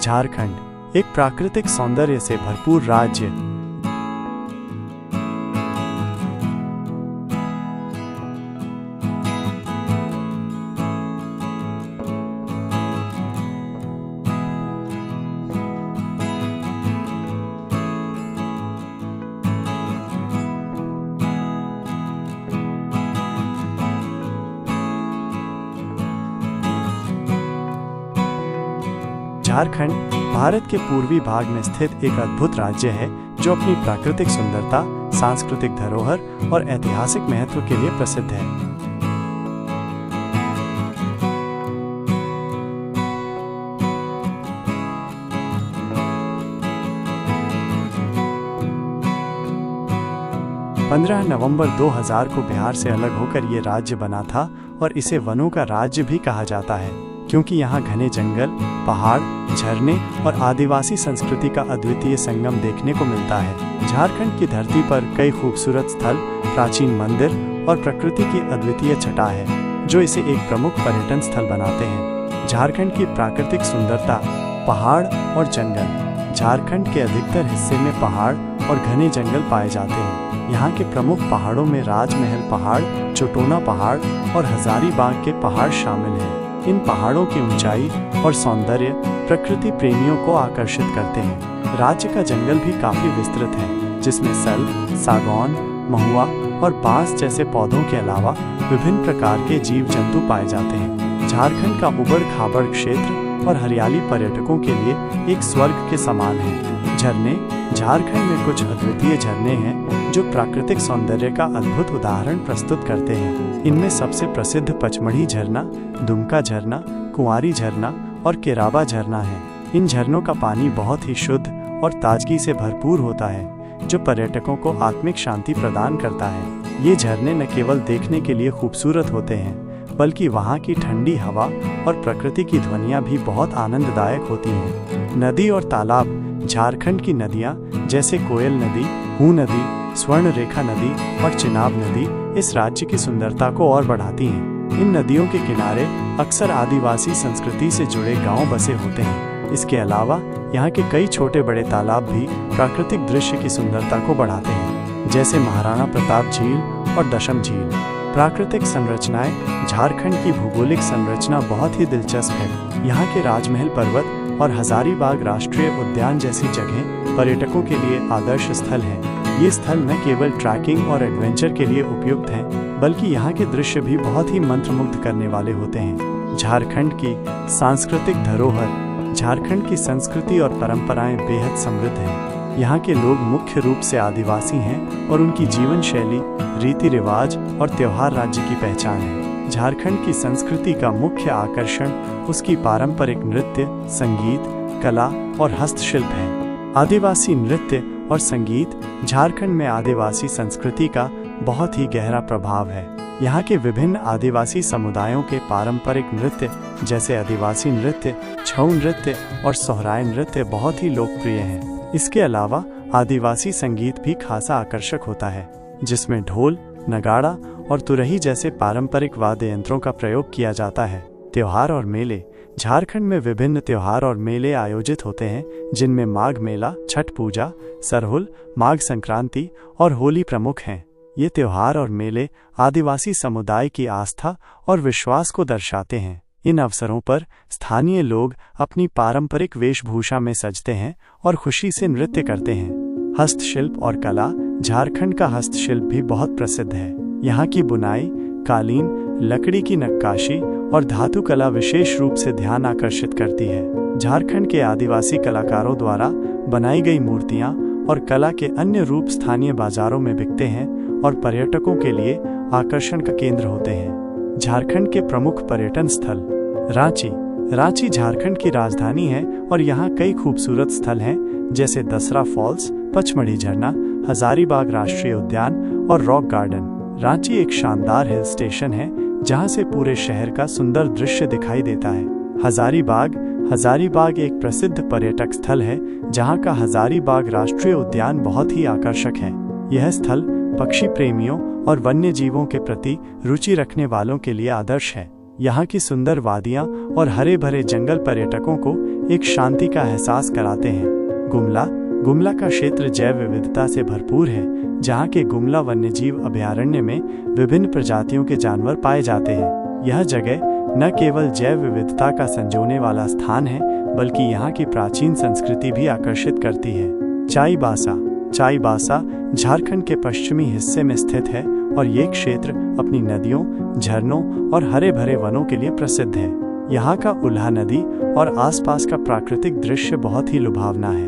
झारखंड एक प्राकृतिक सौंदर्य से भरपूर राज्य। झारखंड भारत के पूर्वी भाग में स्थित एक अद्भुत राज्य है जो अपनी प्राकृतिक सुंदरता, सांस्कृतिक धरोहर और ऐतिहासिक महत्व के लिए प्रसिद्ध है। नवंबर 2000 को बिहार से अलग होकर ये राज्य बना था और इसे वनों का राज्य भी कहा जाता है, क्योंकि यहाँ घने जंगल, पहाड़, झरने और आदिवासी संस्कृति का अद्वितीय संगम देखने को मिलता है। झारखंड की धरती पर कई खूबसूरत स्थल, प्राचीन मंदिर और प्रकृति की अद्वितीय छटा है, जो इसे एक प्रमुख पर्यटन स्थल बनाते हैं। झारखंड की प्राकृतिक सुंदरता, पहाड़ और जंगल। झारखंड के अधिकतर हिस्से में पहाड़ और घने जंगल पाए जाते हैं। यहाँ के प्रमुख पहाड़ों में राजमहल पहाड़, चोटोना पहाड़ और हजारीबाग के पहाड़ शामिल हैं। इन पहाड़ों की ऊंचाई और सौंदर्य प्रकृति प्रेमियों को आकर्षित करते हैं। राज्य का जंगल भी काफी विस्तृत है, जिसमें सल, सागौन, महुआ और बांस जैसे पौधों के अलावा विभिन्न प्रकार के जीव जंतु पाए जाते हैं। झारखंड का उबड़-खाबड़ क्षेत्र और हरियाली पर्यटकों के लिए एक स्वर्ग के समान है। झरने। झारखंड में कुछ अद्वितीय झरने हैं जो प्राकृतिक सौंदर्य का अद्भुत उदाहरण प्रस्तुत करते हैं। इनमें सबसे प्रसिद्ध पचमढ़ी झरना, दुमका झरना, कुंवारी झरना और केराबा झरना है। इन झरनों का पानी बहुत ही शुद्ध और ताजगी से भरपूर होता है, जो पर्यटकों को आत्मिक शांति प्रदान करता है। ये झरने न केवल देखने के लिए खूबसूरत होते हैं, बल्कि वहाँ की ठंडी हवा और प्रकृति की ध्वनियाँ भी बहुत आनंददायक होती हैं। नदी और तालाब। झारखंड की नदियाँ जैसे कोयल नदी, हू नदी, स्वर्ण रेखा नदी और चिनाब नदी इस राज्य की सुंदरता को और बढ़ाती हैं। इन नदियों के किनारे अक्सर आदिवासी संस्कृति से जुड़े गांव बसे होते हैं। इसके अलावा यहाँ के कई छोटे बड़े तालाब भी प्राकृतिक दृश्य की सुंदरता को बढ़ाते हैं, जैसे महाराणा प्रताप झील और दशम झील। प्राकृतिक संरचनाएं। झारखंड की भौगोलिक संरचना बहुत ही दिलचस्प है। यहाँ के राजमहल पर्वत और हजारीबाग राष्ट्रीय उद्यान जैसी जगहें पर्यटकों के लिए आदर्श स्थल हैं। ये स्थल न केवल ट्रैकिंग और एडवेंचर के लिए उपयुक्त हैं, बल्कि यहाँ के दृश्य भी बहुत ही मंत्रमुग्ध करने वाले होते हैं। झारखंड की सांस्कृतिक धरोहर। झारखंड की संस्कृति और परंपराएं बेहद समृद्ध हैं। यहाँ के लोग मुख्य रूप से आदिवासी हैं और उनकी जीवन शैली, रीति रिवाज और त्योहार राज्य की पहचान है। झारखंड की संस्कृति का मुख्य आकर्षण उसकी पारंपरिक नृत्य, संगीत, कला और हस्तशिल्प है। आदिवासी नृत्य और संगीत। झारखंड में आदिवासी संस्कृति का बहुत ही गहरा प्रभाव है। यहाँ के विभिन्न आदिवासी समुदायों के पारंपरिक नृत्य जैसे आदिवासी नृत्य, छऊ नृत्य और सोहराय नृत्य बहुत ही लोकप्रिय हैं। इसके अलावा आदिवासी संगीत भी खासा आकर्षक होता है, जिसमें ढोल, नगाड़ा और तुरही जैसे पारंपरिक वाद्य यंत्रों का प्रयोग किया जाता है। त्योहार और मेले। झारखंड में विभिन्न त्योहार और मेले आयोजित होते हैं, जिनमें माघ मेला, छठ पूजा, सरहुल, माघ संक्रांति और होली प्रमुख हैं। ये त्योहार और मेले आदिवासी समुदाय की आस्था और विश्वास को दर्शाते हैं। इन अवसरों पर स्थानीय लोग अपनी पारंपरिक वेशभूषा में सजते हैं और खुशी से नृत्य करते हैं। हस्तशिल्प और कला। झारखंड का हस्तशिल्प भी बहुत प्रसिद्ध है। यहाँ की बुनाई, कालीन, लकड़ी की नक्काशी और धातु कला विशेष रूप से ध्यान आकर्षित करती है। झारखंड के आदिवासी कलाकारों द्वारा बनाई गई मूर्तियाँ और कला के अन्य रूप स्थानीय बाजारों में बिकते हैं और पर्यटकों के लिए आकर्षण का केंद्र होते हैं। झारखंड के प्रमुख पर्यटन स्थल। रांची। रांची झारखंड की राजधानी है और यहाँ कई खूबसूरत स्थल हैं, जैसे दसरा फॉल्स, पचमढ़ी झरना, हजारीबाग राष्ट्रीय उद्यान और रॉक गार्डन। रांची एक शानदार हिल स्टेशन है, जहाँ से पूरे शहर का सुंदर दृश्य दिखाई देता है। हजारीबाग। हजारीबाग एक प्रसिद्ध पर्यटक स्थल है, जहाँ का हजारीबाग राष्ट्रीय उद्यान बहुत ही आकर्षक है। यह स्थल पक्षी प्रेमियों और वन्य जीवों के प्रति रुचि रखने वालों के लिए आदर्श है। यहाँ की सुंदर वादियाँ और हरे भरे जंगल पर्यटकों को एक शांति का एहसास कराते हैं। गुमला का क्षेत्र जैव विविधता से भरपूर है, जहाँ के गुमला वन्यजीव अभयारण्य में विभिन्न प्रजातियों के जानवर पाए जाते हैं। यह जगह न केवल जैव विविधता का संजोने वाला स्थान है, बल्कि यहाँ की प्राचीन संस्कृति भी आकर्षित करती है। चाईबासा झारखंड के पश्चिमी हिस्से में स्थित है और ये क्षेत्र अपनी नदियों, झरनों और हरे भरे वनों के लिए प्रसिद्ध है। यहाँ का उल्हा नदी और आसपास का प्राकृतिक दृश्य बहुत ही लुभावना है।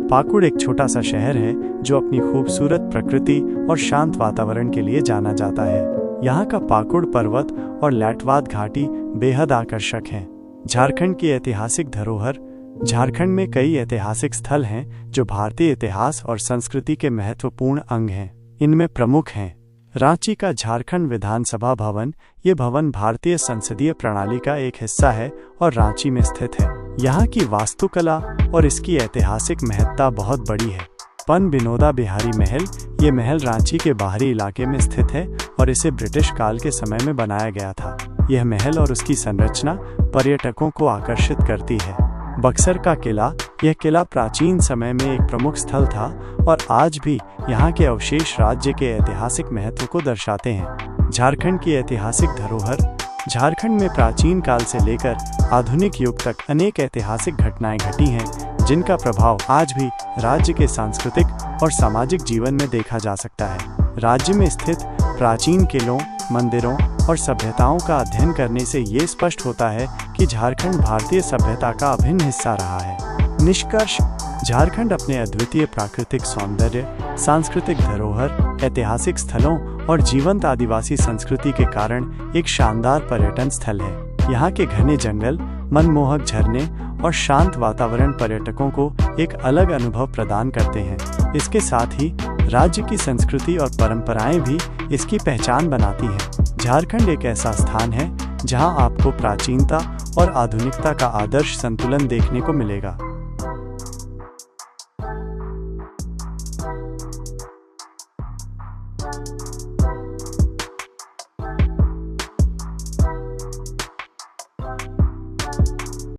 पाकुड़ एक छोटा सा शहर है जो अपनी खूबसूरत प्रकृति और शांत वातावरण के लिए जाना जाता है। यहाँ का पाकुड़ पर्वत और लैटवाद घाटी बेहद आकर्षक हैं। झारखंड की ऐतिहासिक धरोहर। झारखंड में कई ऐतिहासिक स्थल हैं जो भारतीय इतिहास और संस्कृति के महत्वपूर्ण अंग हैं। इनमें प्रमुख हैं रांची का झारखंड विधानसभा भवन। ये भवन भारतीय संसदीय प्रणाली का एक हिस्सा है और रांची में स्थित है। यहाँ की वास्तुकला और इसकी ऐतिहासिक महत्ता बहुत बड़ी है। पन विनोदा बिहारी महल। ये महल रांची के बाहरी इलाके में स्थित है और इसे ब्रिटिश काल के समय में बनाया गया था। यह महल और उसकी संरचना पर्यटकों को आकर्षित करती है। बक्सर का किला। यह किला प्राचीन समय में एक प्रमुख स्थल था और आज भी यहाँ के अवशेष राज्य के ऐतिहासिक महत्व को दर्शाते हैं। झारखंड की ऐतिहासिक धरोहर। झारखंड में प्राचीन काल से लेकर आधुनिक युग तक अनेक ऐतिहासिक घटनाएं घटी हैं, जिनका प्रभाव आज भी राज्य के सांस्कृतिक और सामाजिक जीवन में देखा जा सकता है। राज्य में स्थित प्राचीन किलों, मंदिरों और सभ्यताओं का अध्ययन करने से ये स्पष्ट होता है कि झारखंड भारतीय सभ्यता का अभिन्न हिस्सा रहा है। निष्कर्ष: झारखंड अपने अद्वितीय प्राकृतिक सौंदर्य, सांस्कृतिक धरोहर, ऐतिहासिक स्थलों और जीवंत आदिवासी संस्कृति के कारण एक शानदार पर्यटन स्थल है। यहाँ के घने जंगल, मनमोहक झरने और शांत वातावरण पर्यटकों को एक अलग अनुभव प्रदान करते हैं। इसके साथ ही राज्य की संस्कृति और परंपराएं भी इसकी पहचान बनाती हैं। झारखंड एक ऐसा स्थान है जहां आपको प्राचीनता और आधुनिकता का आदर्श संतुलन देखने को मिलेगा।